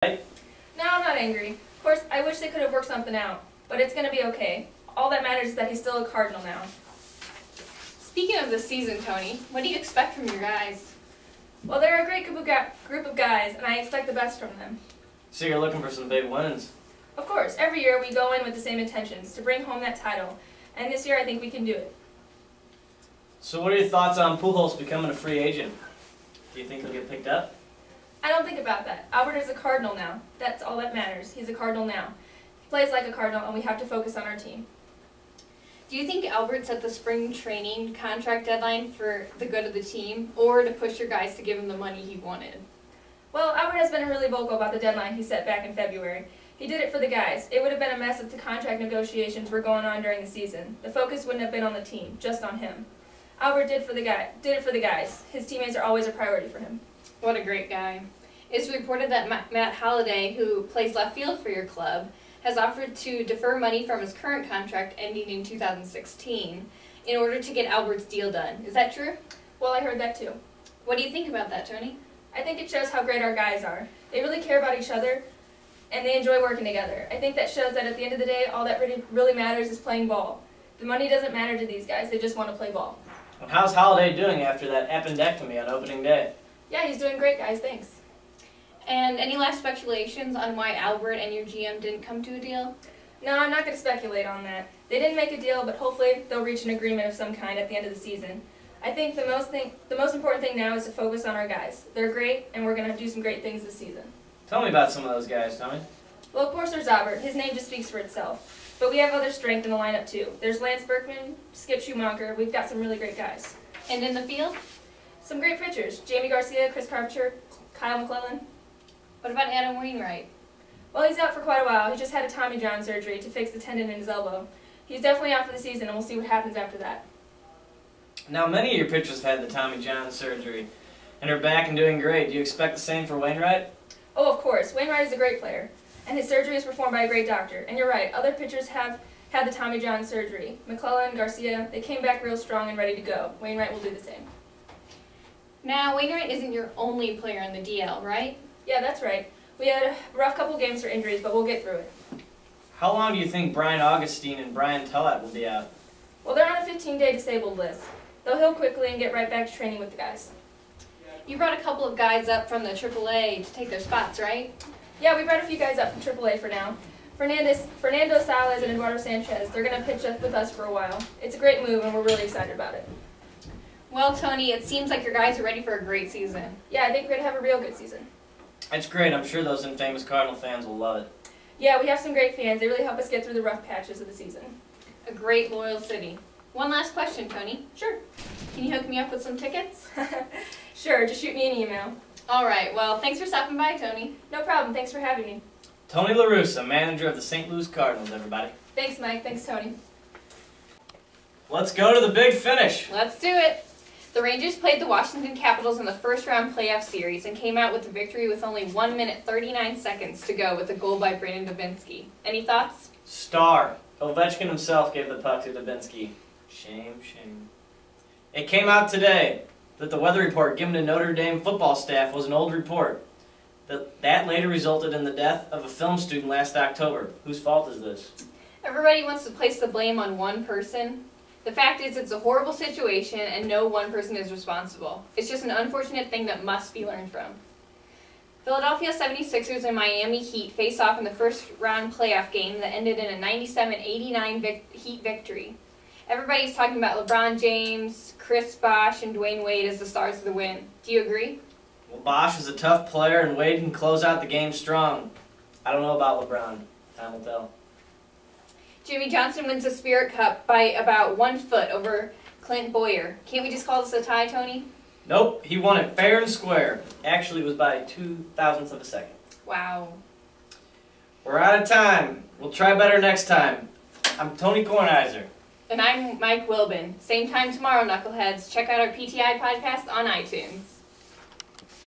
Right? No, I'm not angry. Of course, I wish they could have worked something out, but it's going to be okay. All that matters is that he's still a Cardinal now. Speaking of the season, Tony, what do you expect from your guys? Well, they're a great group of guys, and I expect the best from them. So you're looking for some big wins. Of course, every year we go in with the same intentions, to bring home that title, and this year I think we can do it. So what are your thoughts on Pujols becoming a free agent? Do you think he'll get picked up? I don't think about that. Albert is a Cardinal now. That's all that matters. He's a Cardinal now. He plays like a Cardinal, and we have to focus on our team. Do you think Albert set the spring training contract deadline for the good of the team, or to push your guys to give him the money he wanted? Well, Albert has been really vocal about the deadline he set back in February. He did it for the guys. It would have been a mess if the contract negotiations were going on during the season. The focus wouldn't have been on the team, just on him. Albert did it for the guys. His teammates are always a priority for him. What a great guy. It's reported that Matt Holliday, who plays left field for your club, has offered to defer money from his current contract ending in 2016 in order to get Albert's deal done. Is that true? Well, I heard that too. What do you think about that, Tony? I think it shows how great our guys are. They really care about each other, and they enjoy working together. I think that shows that at the end of the day, all that really matters is playing ball. The money doesn't matter to these guys. They just want to play ball. And how's Holliday doing after that appendectomy on opening day? Yeah, he's doing great, guys. Thanks. And any last speculations on why Albert and your GM didn't come to a deal? No, I'm not going to speculate on that. They didn't make a deal, but hopefully they'll reach an agreement of some kind at the end of the season. I think the most important thing now is to focus on our guys. They're great, and we're going to do some great things this season. Tell me about some of those guys, Tommy. Well, of course there's Albert. His name just speaks for itself. But we have other strength in the lineup too. There's Lance Berkman, Skip Schumacher. We've got some really great guys. And in the field? Some great pitchers. Jamie Garcia, Chris Carpenter, Kyle McClellan. What about Adam Wainwright? Well, he's out for quite a while. He just had a Tommy John surgery to fix the tendon in his elbow. He's definitely out for the season, and we'll see what happens after that. Now, many of your pitchers have had the Tommy John surgery and are back and doing great. Do you expect the same for Wainwright? Oh, of course. Wainwright is a great player, and his surgery is performed by a great doctor. And you're right, other pitchers have had the Tommy John surgery. McClellan, Garcia, they came back real strong and ready to go. Wainwright will do the same. Now, Wainwright isn't your only player in the DL, right? Yeah, that's right. We had a rough couple games for injuries, but we'll get through it. How long do you think Brian Augustine and Brian Tellett will be out? Well, they're on a 15-day disabled list. They'll heal quickly and get right back to training with the guys. You brought a couple of guys up from the AAA to take their spots, right? Yeah, we brought a few guys up from AAA for now. Fernando Salas and Eduardo Sanchez, they're going to pitch with us for a while. It's a great move, and we're really excited about it. Well, Tony, it seems like your guys are ready for a great season. Yeah, I think we're going to have a real good season. That's great. I'm sure those infamous Cardinal fans will love it. Yeah, we have some great fans. They really help us get through the rough patches of the season. A great, loyal city. One last question, Tony. Sure. Can you hook me up with some tickets? Sure, just shoot me an email. All right, well, thanks for stopping by, Tony. No problem. Thanks for having me. Tony La Russa, manager of the St. Louis Cardinals, everybody. Thanks, Mike. Thanks, Tony. Let's go to the big finish. Let's do it. The Rangers played the Washington Capitals in the first-round playoff series and came out with the victory with only 1 minute 39 seconds to go with a goal by Brandon Dubinsky. Any thoughts? Star. Ovechkin himself gave the puck to Dubinsky. Shame, shame. It came out today that the weather report given to Notre Dame football staff was an old report. That later resulted in the death of a film student last October. Whose fault is this? Everybody wants to place the blame on one person. The fact is, it's a horrible situation and no one person is responsible. It's just an unfortunate thing that must be learned from. Philadelphia 76ers and Miami Heat face off in the first-round playoff game that ended in a 97-89 Heat victory. Everybody's talking about LeBron James, Chris Bosh, and Dwayne Wade as the stars of the win. Do you agree? Well, Bosh is a tough player and Wade can close out the game strong. I don't know about LeBron. Time will tell. Jimmy Johnson wins the Spirit Cup by about 1 foot over Clint Boyer. Can't we just call this a tie, Tony? Nope, he won it fair and square. Actually, it was by 0.02 of a second. Wow. We're out of time. We'll try better next time. I'm Tony Kornheiser. And I'm Mike Wilbin. Same time tomorrow, Knuckleheads. Check out our PTI podcast on iTunes.